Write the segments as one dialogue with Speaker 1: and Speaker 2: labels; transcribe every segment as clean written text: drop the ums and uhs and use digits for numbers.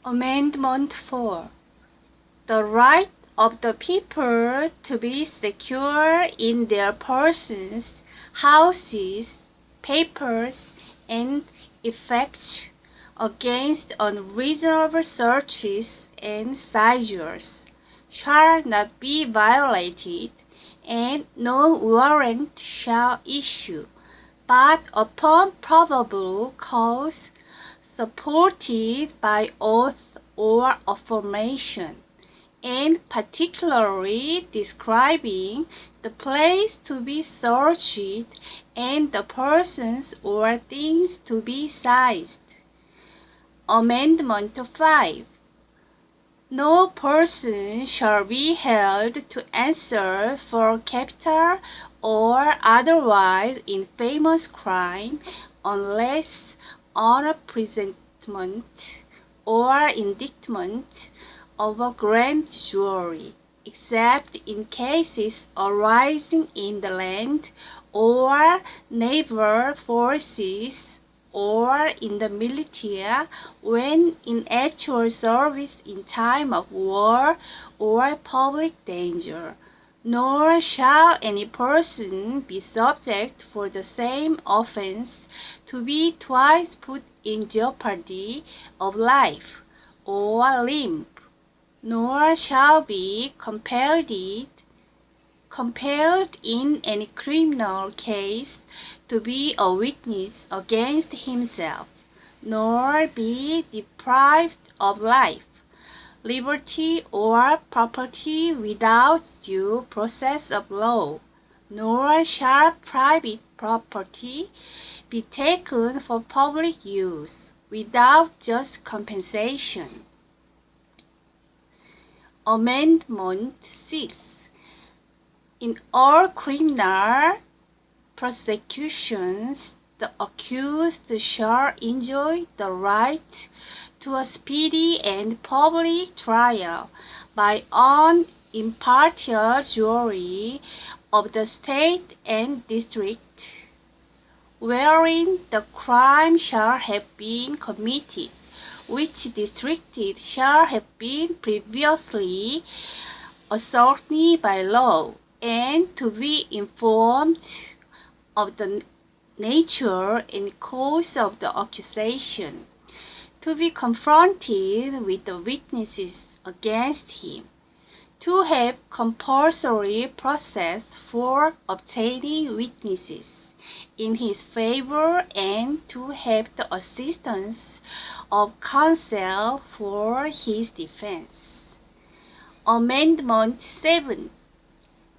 Speaker 1: Amendment 4. The right of the people to be secure in their persons, houses, papers, and effects against unreasonable searches and seizures shall not be violated, and no warrant shall issue, but upon probable cause, supported by oath or affirmation, and particularly describing the place to be searched and the persons or things to be seized. Amendment 5. No person shall be held to answer for capital or otherwise infamous crime unless on a presentment or indictment of a grand jury, except in cases arising in the land or naval forces or in the militia when in actual service in time of war or public danger. Nor shall any person be subject for the same offense to be twice put in jeopardy of life or limb, nor shall be compelled in any criminal case to be a witness against himself, nor be deprived of life, liberty, or property without due process of law, nor shall private property be taken for public use without just compensation. Amendment 6. In all criminal prosecutions, the accused shall enjoy the right to a speedy and public trial by an impartial jury of the state and district wherein the crime shall have been committed, which district shall have been previously ascertained by law, and to be informed of the nature and cause of the accusation, to be confronted with the witnesses against him, to have compulsory process for obtaining witnesses in his favor, and to have the assistance of counsel for his defense. Amendment 7.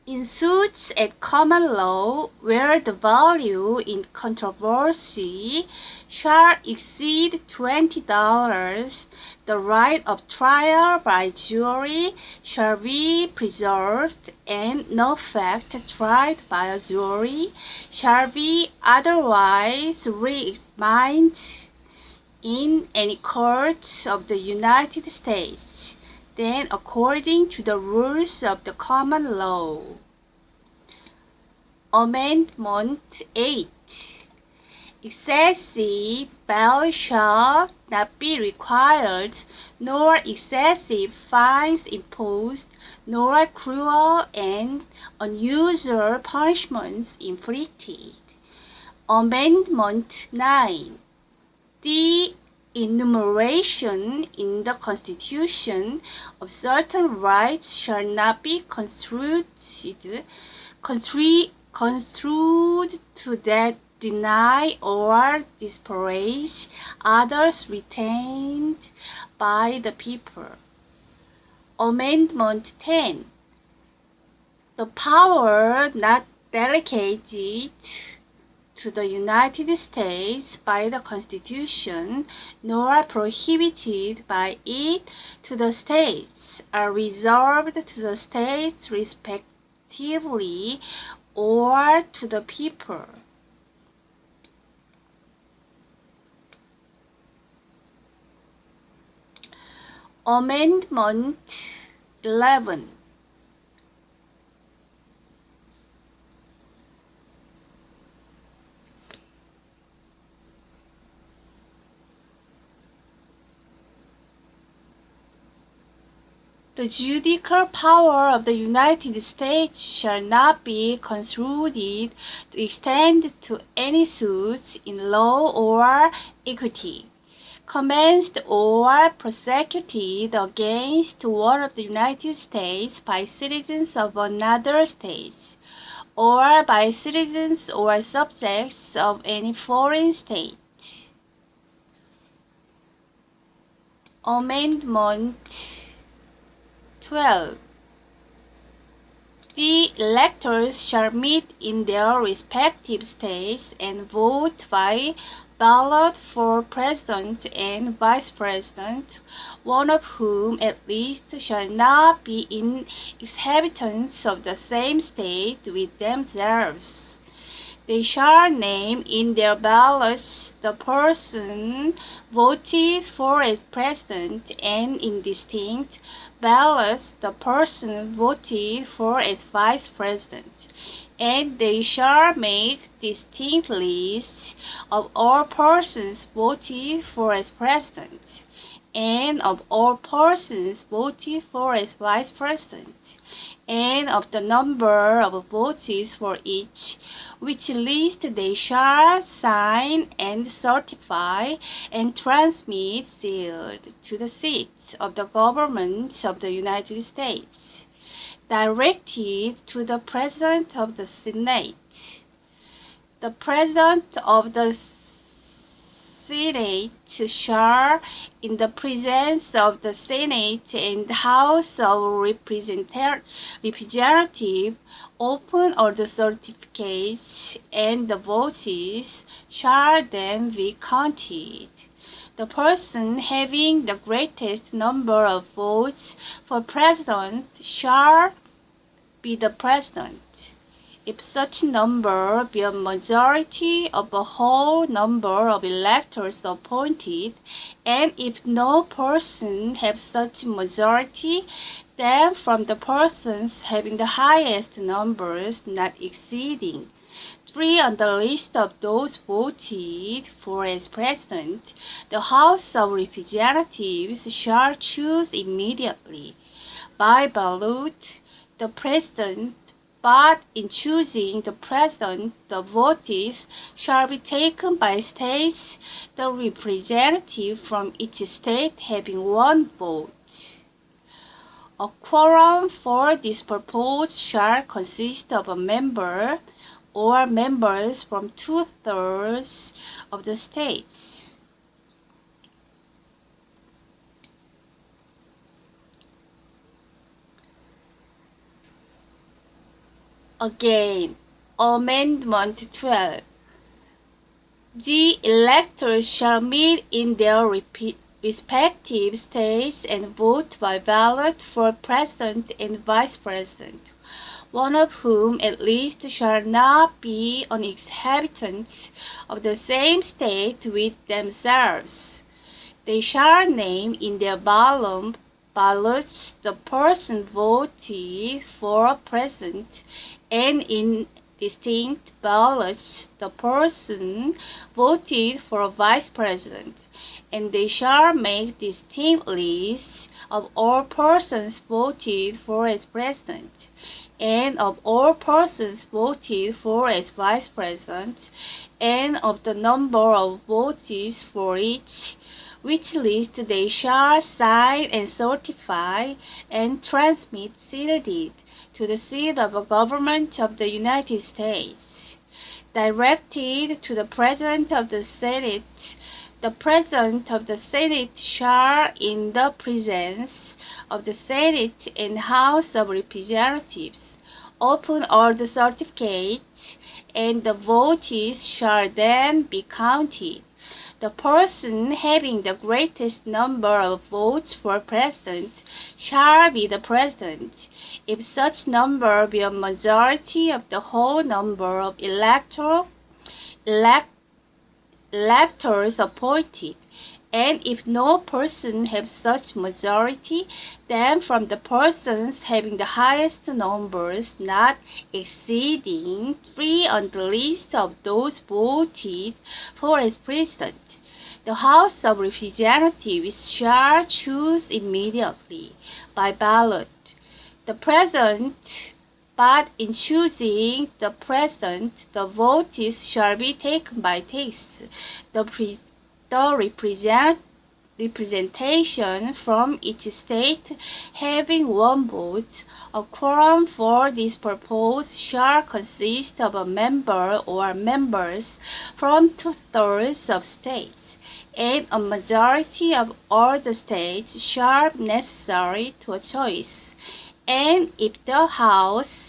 Speaker 1: In suits at common law, where the value in controversy shall exceed $20, the right of trial by jury shall be preserved, and no fact tried by a jury shall be otherwise re-examined in any court of the United States than according to the rules of the common law. Amendment 8. Excessive bail shall not be required, nor excessive fines imposed, nor cruel and unusual punishments inflicted. Amendment 9. The enumeration in the Constitution of certain rights shall not be construed to that deny or disparage others retained by the people. Amendment 10. The power not delegated to the United States by the Constitution, nor prohibited by it to the states, are reserved to the states respectively or to the people. Amendment 11. The judicial power of the United States shall not be construed to extend to any suits in law or equity, commenced or prosecuted against one of the United States by citizens of another state, or by citizens or subjects of any foreign state. Amendment 12. The electors shall meet in their respective states and vote by ballot for president and vice president, one of whom at least shall not be inhabitants of the same state with themselves. They shall name in their ballots the person voted for as president, and in distinct ballots the person voted for as vice president. And they shall make distinct lists of all persons voted for as president, and of all persons voted for as vice president, and of the number of votes for each, which list they shall sign and certify and transmit sealed to the seats of the government of the United States, directed to the President of the Senate. The President of the Senate shall, in the presence of the Senate and House of Representatives, open all the certificates, and the votes shall then be counted. The person having the greatest number of votes for president shall be the president, if such number be a majority of the whole number of electors appointed, and if no person have such majority, then from the persons having the highest numbers not exceeding 3 on the list of those voted for as president, the House of Representatives shall choose immediately by ballot the president. But in choosing the president, the votes shall be taken by states, the representative from each state having 1 vote. A quorum for this purpose shall consist of a member or members from 2/3 of the states. Again, Amendment 12. The electors shall meet in their respective states and vote by ballot for president and vice president, one of whom at least shall not be an inhabitant of the same state with themselves. They shall name in their ballots the person voted for president, and in distinct ballots the person voted for vice president, and they shall make distinct lists of all persons voted for as president, and of all persons voted for as vice president, and of the number of votes for each, which list they shall sign and certify and transmit sealed to the seat of a government of the United States, directed to the President of the Senate. The President of the Senate shall, in the presence of the Senate and House of Representatives, open all the certificates, and the votes shall then be counted. The person having the greatest number of votes for president shall be the president, if such number be a majority of the whole number of electors appointed, and if no person have such majority, then from the persons having the highest numbers not exceeding 3 on the list of those voted for as president, The House of Representatives shall choose immediately by ballot the President, but in choosing the President, the votes shall be taken by text. The representation from each state having one vote, a quorum for this purpose shall consist of a member or members from 2/3 of states, and a majority of all the states shall be necessary to a choice. And if the House